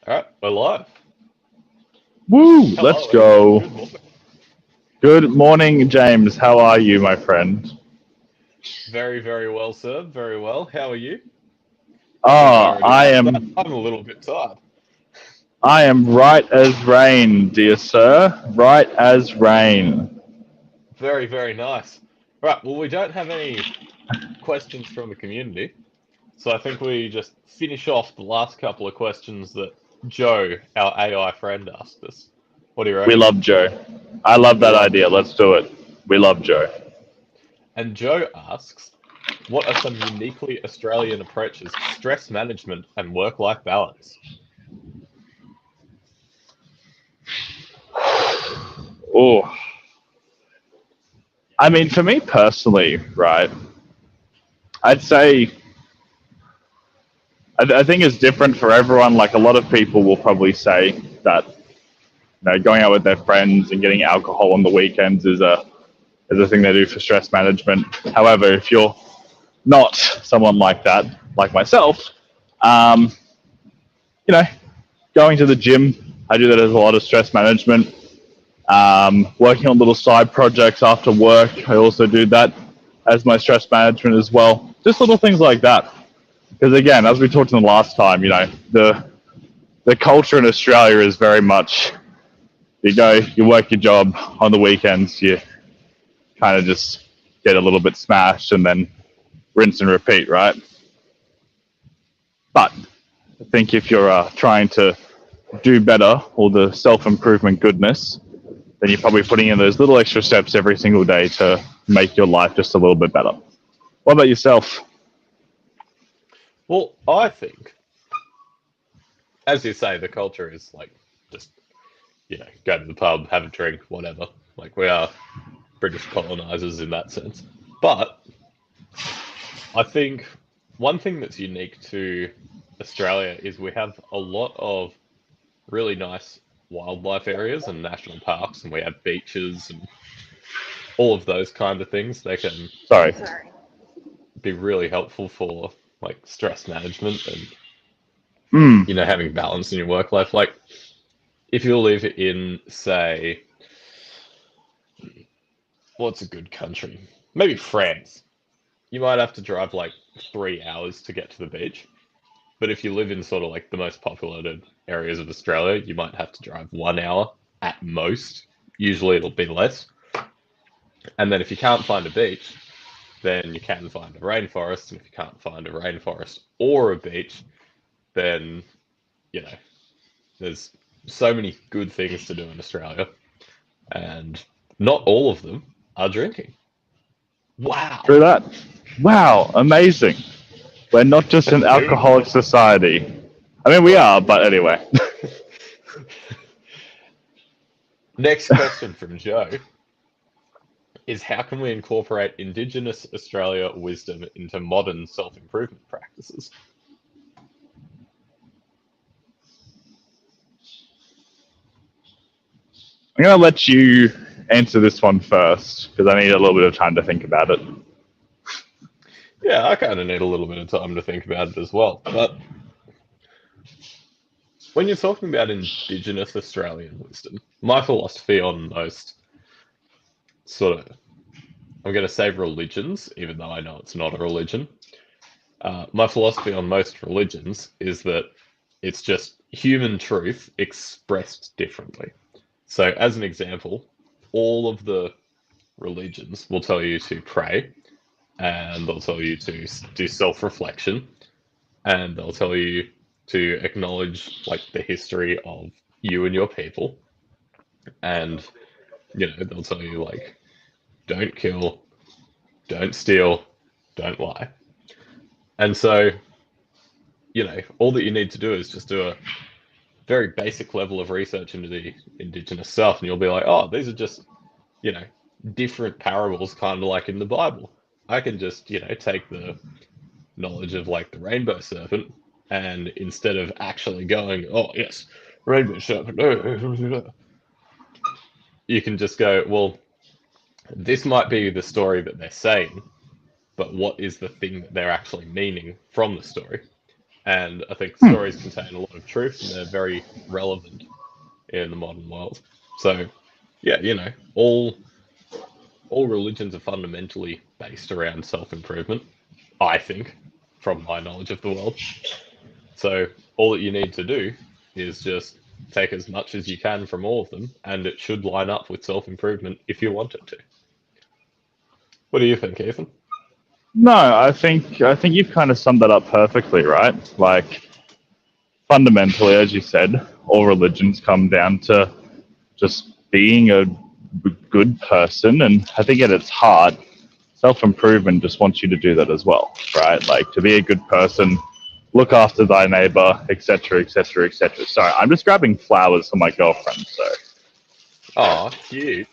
All right, we're live. Woo! Let's Hello and go. good morning. Good morning, James. How are you, my friend? Very, very well, sir. Very well. How are you? I think I Ah, already I asked that. am. I'm a little bit tired. I am right as rain, dear sir. Right as rain. Very, very nice. Right, well, we don't have any questions from the community, so I think we just finish off the last couple of questions that Joe, our AI friend, asked us. What do you We reckon? love Joe. I love We that love idea. Joe. Let's do it. We love Joe. And Joe asks, what are some uniquely Australian approaches to stress management and work-life balance? Oh, I mean, for me personally, right? I'd say I think it's different for everyone. Like a lot of people will probably say that going out with their friends and getting alcohol on the weekends is a thing they do for stress management. However, if you're not someone like that, like myself, um, you know, going to the gym, I do that as a lot of stress management. Working on little side projects after work, I also do that as my stress management as well. Just little things like that. Because again, as we talked in the last time, the culture in Australia is very much you go, you work your job on the weekends, you kind of just get a little bit smashed and then rinse and repeat, right? But I think if you're trying to do better or the self improvement goodness, then you're probably putting in those little extra steps every single day to make your life just a little bit better. What about yourself? Well, I think, as you say, the culture is like just, go to the pub, have a drink, whatever. Like we are British colonizers in that sense. But I think one thing that's unique to Australia is we have a lot of really nice wildlife areas and national parks, and we have beaches and all of those kind of things. They can Sorry. be really helpful for like stress management and Hmm. having balance in your work life. Like if you live in, say, what's a good country? Maybe France. You might have to drive like 3 hours to get to the beach. But if you live in sort of like the most populated areas of Australia, you might have to drive 1 hour at most. Usually it'll be less. And then if you can't find a beach, then you can find a rainforest. And if you can't find a rainforest or a beach, then, you know, there's so many good things to do in Australia. And not all of them are drinking. Wow. Through that. Wow, amazing. We're not just an Dude. alcoholic society. I mean, we Well, are, but anyway. next question from Joe is how can we incorporate Indigenous Australia wisdom into modern self-improvement practices? I'm going to let you answer this one first because I need a little bit of time to think about it. Yeah, I kind of need a little bit of time to think about it as well. But when you're talking about Indigenous Australian wisdom, my philosophy on most sort of, I'm going to say religions, even though I know it's not a religion. My philosophy on most religions is that it's just human truth expressed differently. So, as an example, all of the religions will tell you to pray, and they'll tell you to do self-reflection, and they'll tell you to acknowledge like the history of you and your people, and they'll tell you like don't kill, don't steal, don't lie. And so, all that you need to do is just do a very basic level of research into the indigenous stuff, and you'll be like, oh, these are just, you know, different parables, kind of like in the Bible. I can just, take the knowledge of like the rainbow serpent, and instead of actually going, oh, yes, rainbow serpent, you can just go, well, this might be the story that they're saying, but what is the thing that they're actually meaning from the story? And I think stories contain a lot of truth and they're very relevant in the modern world. So, yeah, all religions are fundamentally based around self-improvement, I think, from my knowledge of the world. So all that you need to do is just take as much as you can from all of them, and it should line up with self-improvement if you want it to. What do you think, Ethan? No, I think you've kind of summed that up perfectly, right? Like fundamentally, as you said, all religions come down to just being a good person, and I think at its heart, self-improvement just wants you to do that as well, right? Like to be a good person, look after thy neighbor, etc., etc., etc. Sorry, I'm just grabbing flowers for my girlfriend. So Oh, cute.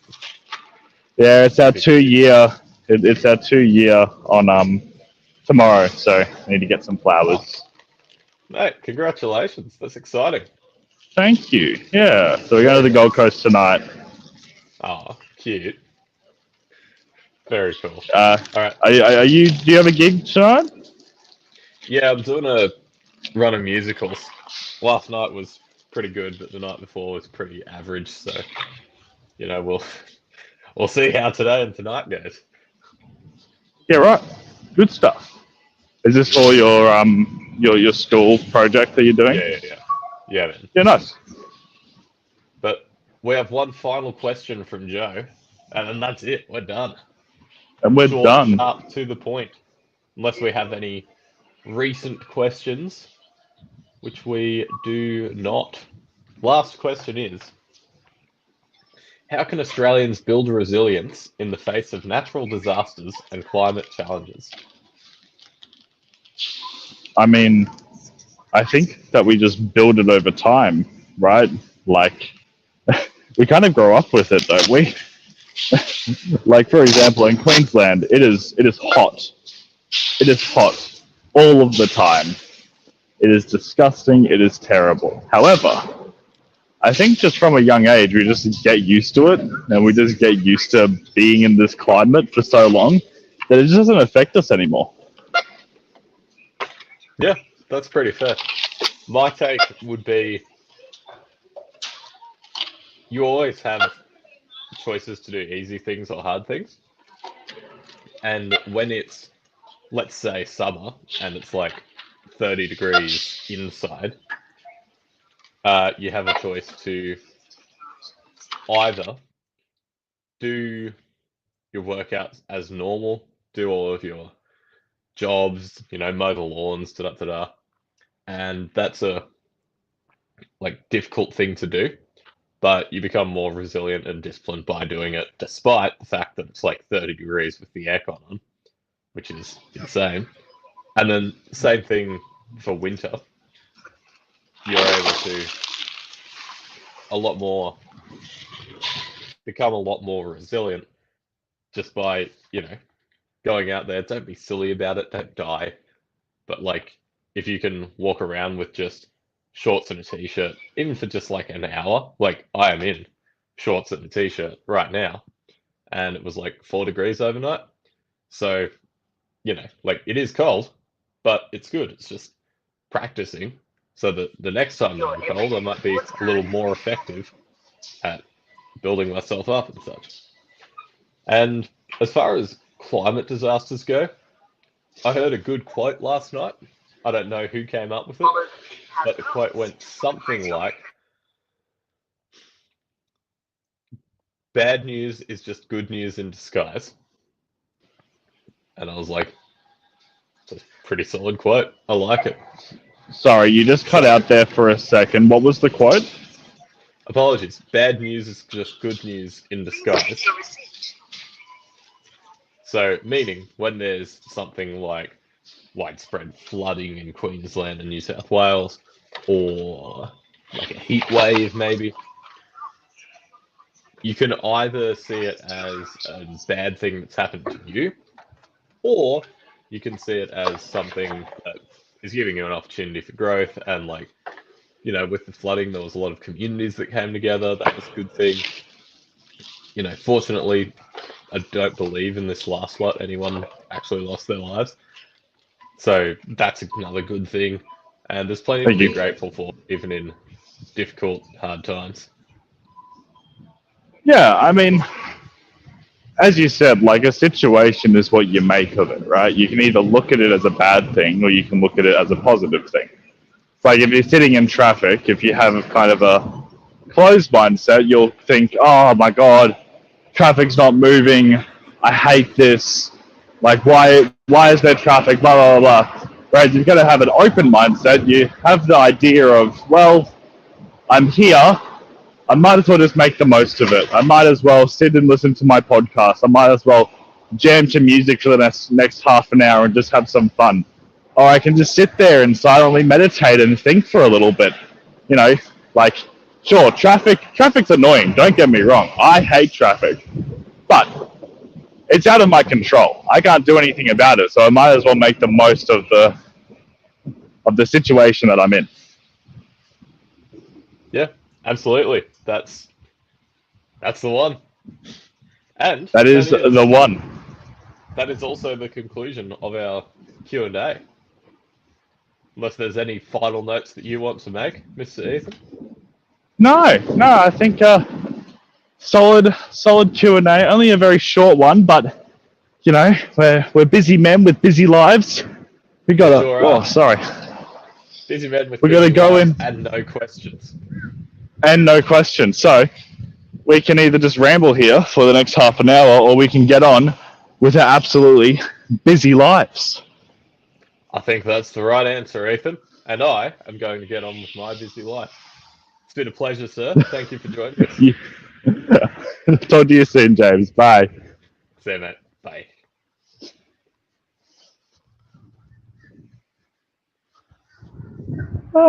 yeah, it's our 2 year. It's our 2 year on tomorrow, so I need to get some flowers. Mate, congratulations. That's exciting. Thank you. Yeah, so we're going to the Very Gold nice. Coast tonight. Oh, cute. Very cool. Uh, All right. are you? Do you have a gig tonight? Yeah, I'm doing a run of musicals. Last night was pretty good, but the night before was pretty average. So, we'll see how today and tonight goes. Yeah, right. Good stuff. Is this for your school project that you're doing? Yeah, man. Yeah, nice. But we have one final question from Joe, and then that's it. We're done. And we're Short, done. sharp, to the point. Unless we have any recent questions, which we do not. Last question is, how can Australians build resilience in the face of natural disasters and climate challenges? I mean, I think that we just build it over time, right? Like we kind of grow up with it, don't we? Like for example, in Queensland, it is hot. It is hot all of the time. It is disgusting. It is terrible. However, I think just from a young age, we just get used to it, and we just get used to being in this climate for so long that it just doesn't affect us anymore. Yeah, that's pretty fair. My take would be you always have choices to do easy things or hard things. And when it's, let's say, summer and it's like 30 degrees inside, you have a choice to either do your workouts as normal, do all of your jobs, mow the lawns, da da da da, and that's a difficult thing to do, but you become more resilient and disciplined by doing it, despite the fact that it's like 30 degrees with the aircon on, which is insane. And then same thing for winter. You're able to become a lot more resilient just by, going out there. Don't be silly about it. Don't die. But if you can walk around with just shorts and a t-shirt, even for just like an hour, like I am in shorts and a t-shirt right now, and it was like 4 degrees overnight. So, it is cold, but it's good. It's just practicing so that the next time I'm cold, I might be a little more effective at building myself up and such. And as far as climate disasters go, I heard a good quote last night. I don't know who came up with it, but the quote went something like, bad news is just good news in disguise. And I was like, it's a pretty solid quote. I like it. Sorry, you just cut out there for a second. What was the quote? Apologies. Bad news is just good news in disguise. So, meaning when there's something like widespread flooding in Queensland and New South Wales, or like a heat wave, maybe, you can either see it as a bad thing that's happened to you, or you can see it as something that is giving you an opportunity for growth. And with the flooding, there was a lot of communities that came together. That was a good thing. Fortunately, I don't believe in this last lot anyone actually lost their lives. So that's another good thing. And there's plenty Thank to be you. grateful for, even in difficult, hard times. Yeah, I mean, as you said, like a situation is what you make of it, right? You can either look at it as a bad thing or you can look at it as a positive thing. It's like if you're sitting in traffic, if you have kind of a closed mindset, you'll think, oh my God, traffic's not moving. I hate this. Like, why is there traffic? Blah, blah, blah, blah. Whereas you've got to have an open mindset. You have the idea of, well, I'm here. I might as well just make the most of it. I might as well sit and listen to my podcast. I might as well jam to music for the next half an hour and just have some fun. Or I can just sit there and silently meditate and think for a little bit. You know, like, sure, traffic's annoying. Don't get me wrong. I hate traffic. But it's out of my control. I can't do anything about it. So I might as well make the most of the situation that I'm in. Yeah, absolutely. That's the one. And That is the one. That is also the conclusion of our Q&A. Unless there's any final notes that you want to make, Mr. Ethan? No, I think solid Q&A. Only a very short one, but you know, we're busy men with busy lives. We got to. Sure Oh, sorry. Busy men with. We got to go in and no questions. And no questions. So we can either just ramble here for the next half an hour, or we can get on with our absolutely busy lives. I think that's the right answer, Ethan. And I am going to get on with my busy life. It's been a pleasure, sir. Thank you for joining us. Talk to you soon, James. Bye. See you, mate.